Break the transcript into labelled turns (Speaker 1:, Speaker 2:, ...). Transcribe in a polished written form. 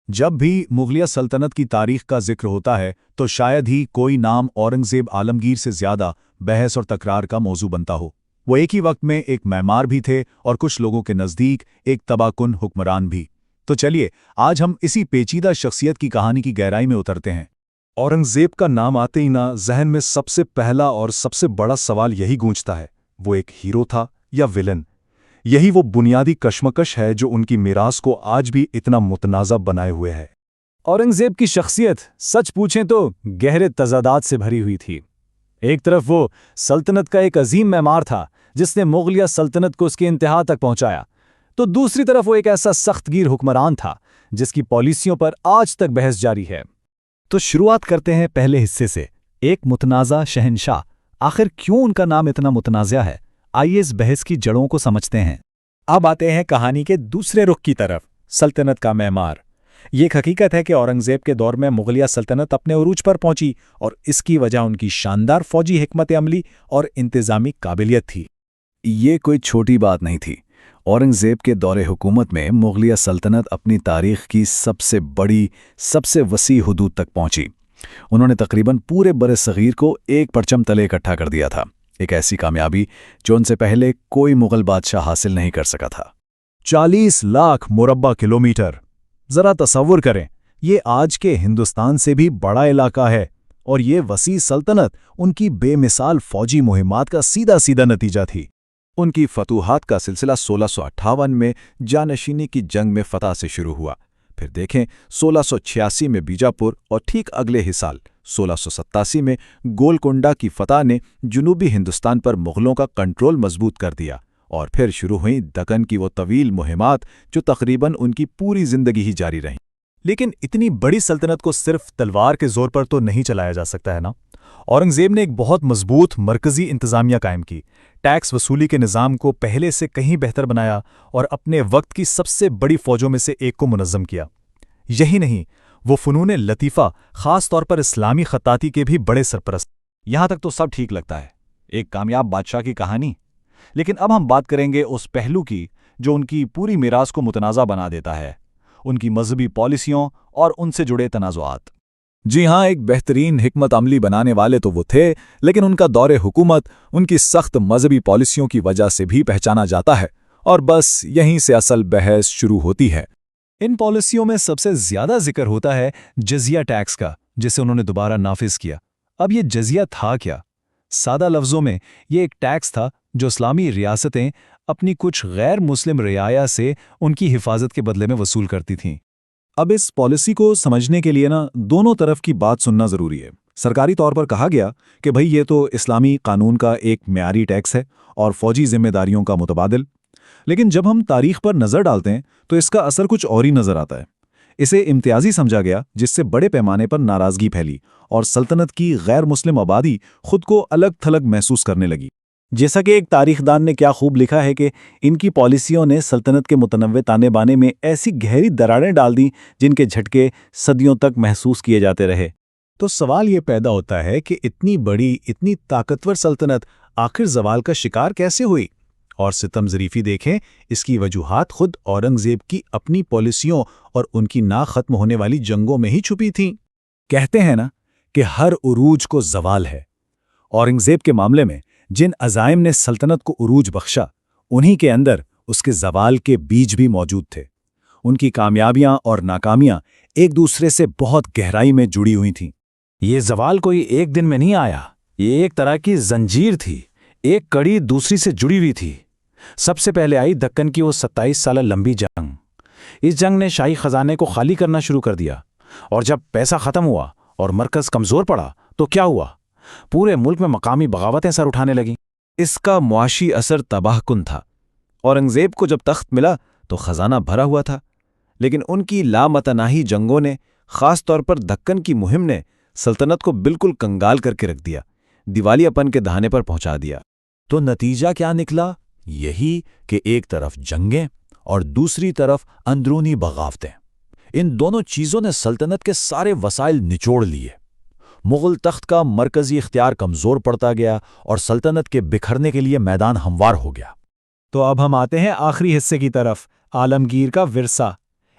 Speaker 1: جب بھی مغلیہ سلطنت کی تاریخ کا ذکر ہوتا ہے تو شاید ہی کوئی نام اورنگزیب عالمگیر سے زیادہ بحث اور تکرار کا موضوع بنتا ہو۔ وہ ایک ہی وقت میں ایک معمار بھی تھے اور کچھ لوگوں کے نزدیک ایک تباہ کن حکمران بھی۔ تو چلیے آج ہم اسی پیچیدہ شخصیت کی کہانی کی گہرائی میں اترتے ہیں۔
Speaker 2: اورنگزیب کا نام آتے ہی نہ ذہن میں سب سے پہلا اور سب سے بڑا سوال یہی گونجتا ہے، وہ ایک ہیرو تھا یا ویلن؟ یہی وہ بنیادی کشمکش ہے جو ان کی میراث کو آج بھی اتنا متنازع بنائے ہوئے ہے۔
Speaker 3: اورنگزیب کی شخصیت سچ پوچھیں تو گہرے تضادات سے بھری ہوئی تھی۔ ایک طرف وہ سلطنت کا ایک عظیم معمار تھا جس نے مغلیہ سلطنت کو اس کے انتہا تک پہنچایا، تو دوسری طرف وہ ایک ایسا سخت گیر حکمران تھا جس کی پالیسیوں پر آج تک بحث جاری ہے۔ تو شروعات کرتے ہیں پہلے حصے سے، ایک متنازع شہنشاہ۔ آخر کیوں ان کا نام اتنا متنازع ہے؟ آئیے اس بحث کی جڑوں کو سمجھتے ہیں۔
Speaker 4: اب آتے ہیں کہانی کے دوسرے رخ کی طرف، سلطنت کا معمار۔ یہ ایک حقیقت ہے کہ اورنگزیب کے دور میں مغلیہ سلطنت اپنے عروج پر پہنچی اور اس کی وجہ ان کی شاندار فوجی حکمت عملی اور انتظامی قابلیت تھی۔
Speaker 1: یہ کوئی چھوٹی بات نہیں تھی۔ اورنگزیب کے دور حکومت میں مغلیہ سلطنت اپنی تاریخ کی سب سے بڑی، سب سے وسیع حدود تک پہنچی۔ انہوں نے تقریباً پورے برصغیر کو ایک پرچم تلے اکٹھا کر دیا تھا، ایک ایسی کامیابی جو ان سے پہلے کوئی مغل بادشاہ حاصل نہیں کر سکا تھا۔
Speaker 2: 40 لاکھ مربع کلومیٹر، ذرا تصور کریں، یہ آج کے ہندوستان سے بھی بڑا علاقہ ہے، اور یہ وسیع سلطنت ان کی بے مثال فوجی مہمات کا سیدھا نتیجہ تھی۔
Speaker 5: ان کی فتوحات کا سلسلہ 1658 میں جانشینی کی جنگ میں فتح سے شروع ہوا، پھر دیکھیں 1686 میں بیجاپور اور ٹھیک اگلے ہی سال 1687 میں گولکنڈہ کی فتح نے جنوبی ہندوستان پر مغلوں کا کنٹرول مضبوط کر دیا، اور پھر شروع ہوئیں دکن کی وہ طویل مہمات جو تقریباً ان کی پوری زندگی ہی جاری رہیں۔
Speaker 3: لیکن اتنی بڑی سلطنت کو صرف تلوار کے زور پر تو نہیں چلایا جا سکتا ہے نا۔ اورنگزیب نے ایک بہت مضبوط مرکزی انتظامیہ قائم کی، ٹیکس وصولی کے نظام کو پہلے سے کہیں بہتر بنایا اور اپنے وقت کی سب سے بڑی فوجوں میں سے ایک کو منظم کیا۔ یہی نہیں، وہ فنون لطیفہ، خاص طور پر اسلامی خطاطی کے بھی بڑے سرپرست۔
Speaker 6: یہاں تک تو سب ٹھیک لگتا ہے، ایک کامیاب بادشاہ کی کہانی۔ لیکن اب ہم بات کریں گے اس پہلو کی جو ان کی پوری میراث کو متنازع بنا دیتا ہے، ان کی مذہبی پالیسیوں اور ان سے جڑے تنازعات۔
Speaker 2: جی ہاں، ایک بہترین حکمت عملی بنانے والے تو وہ تھے، لیکن ان کا دور حکومت ان کی سخت مذہبی پالیسیوں کی وجہ سے بھی پہچانا جاتا ہے، اور بس یہیں سے اصل بحث شروع ہوتی ہے۔
Speaker 3: ان پالیسیوں میں سب سے زیادہ ذکر ہوتا ہے جزیہ ٹیکس کا، جسے انہوں نے دوبارہ نافذ کیا۔ اب یہ جزیہ تھا کیا؟ سادہ لفظوں میں یہ ایک ٹیکس تھا جو اسلامی ریاستیں اپنی کچھ غیر مسلم رعایا سے ان کی حفاظت کے بدلے میں وصول کرتی تھیں۔
Speaker 2: اب اس پالیسی کو سمجھنے کے لیے دونوں طرف کی بات سننا ضروری ہے۔ سرکاری طور پر کہا گیا کہ بھئی یہ تو اسلامی قانون کا ایک معیاری ٹیکس ہے اور فوجی ذمہ داریوں کا متبادل، لیکن جب ہم تاریخ پر نظر ڈالتے ہیں تو اس کا اثر کچھ اور ہی نظر آتا ہے۔ اسے امتیازی سمجھا گیا، جس سے بڑے پیمانے پر ناراضگی پھیلی اور سلطنت کی غیر مسلم آبادی خود کو الگ تھلگ محسوس کرنے لگی۔
Speaker 1: جیسا کہ ایک تاریخ دان نے کیا خوب لکھا ہے کہ ان کی پالیسیوں نے سلطنت کے متنوع تانے بانے میں ایسی گہری دراڑیں ڈال دیں جن کے جھٹکے صدیوں تک محسوس کیے جاتے رہے۔
Speaker 3: تو سوال یہ پیدا ہوتا ہے کہ اتنی بڑی، اتنی طاقتور سلطنت آخر زوال کا شکار کیسے ہوئی؟ اور ستم ظریفی دیکھیں، اس کی وجوہات خود اورنگزیب کی اپنی پالیسیوں اور ان کی نہ ختم ہونے والی جنگوں میں ہی چھپی تھیں۔
Speaker 2: کہتے ہیں کہ ہر عروج کو زوال ہے۔ اورنگزیب کے معاملے میں جن عزائم نے سلطنت کو عروج بخشا، انہی کے اندر اس کے زوال کے بیج بھی موجود تھے۔ ان کی کامیابیاں اور ناکامیاں ایک دوسرے سے بہت گہرائی میں جڑی ہوئی تھیں۔
Speaker 4: یہ زوال کوئی ایک دن میں نہیں آیا، یہ ایک طرح کی زنجیر تھی، ایک کڑی دوسری سے جڑی ہوئی تھی۔ سب سے پہلے آئی دکن کی وہ 27 سالہ لمبی جنگ۔ اس جنگ نے شاہی خزانے کو خالی کرنا شروع کر دیا، اور جب پیسہ ختم ہوا اور مرکز کمزور پڑا تو کیا ہوا؟ پورے ملک میں مقامی بغاوتیں سر اٹھانے لگیں۔
Speaker 2: اس کا معاشی اثر تباہ کن تھا۔ اورنگزیب کو جب تخت ملا تو خزانہ بھرا ہوا تھا، لیکن ان کی لامتناہی جنگوں نے، خاص طور پر دکن کی مہم نے، سلطنت کو بالکل کنگال کر کے رکھ دیا، دیوالیہ پن کے دہانے پر پہنچا دیا۔
Speaker 1: تو نتیجہ کیا نکلا؟ یہی کہ ایک طرف جنگیں اور دوسری طرف اندرونی بغاوتیں۔ ان دونوں چیزوں نے سلطنت کے سارے وسائل نچوڑ لیے۔ مغل تخت کا مرکزی اختیار کمزور پڑتا گیا اور سلطنت کے بکھرنے کے لیے میدان ہموار ہو گیا۔
Speaker 3: تو اب ہم آتے ہیں آخری حصے کی طرف، عالمگیر کا ورثہ۔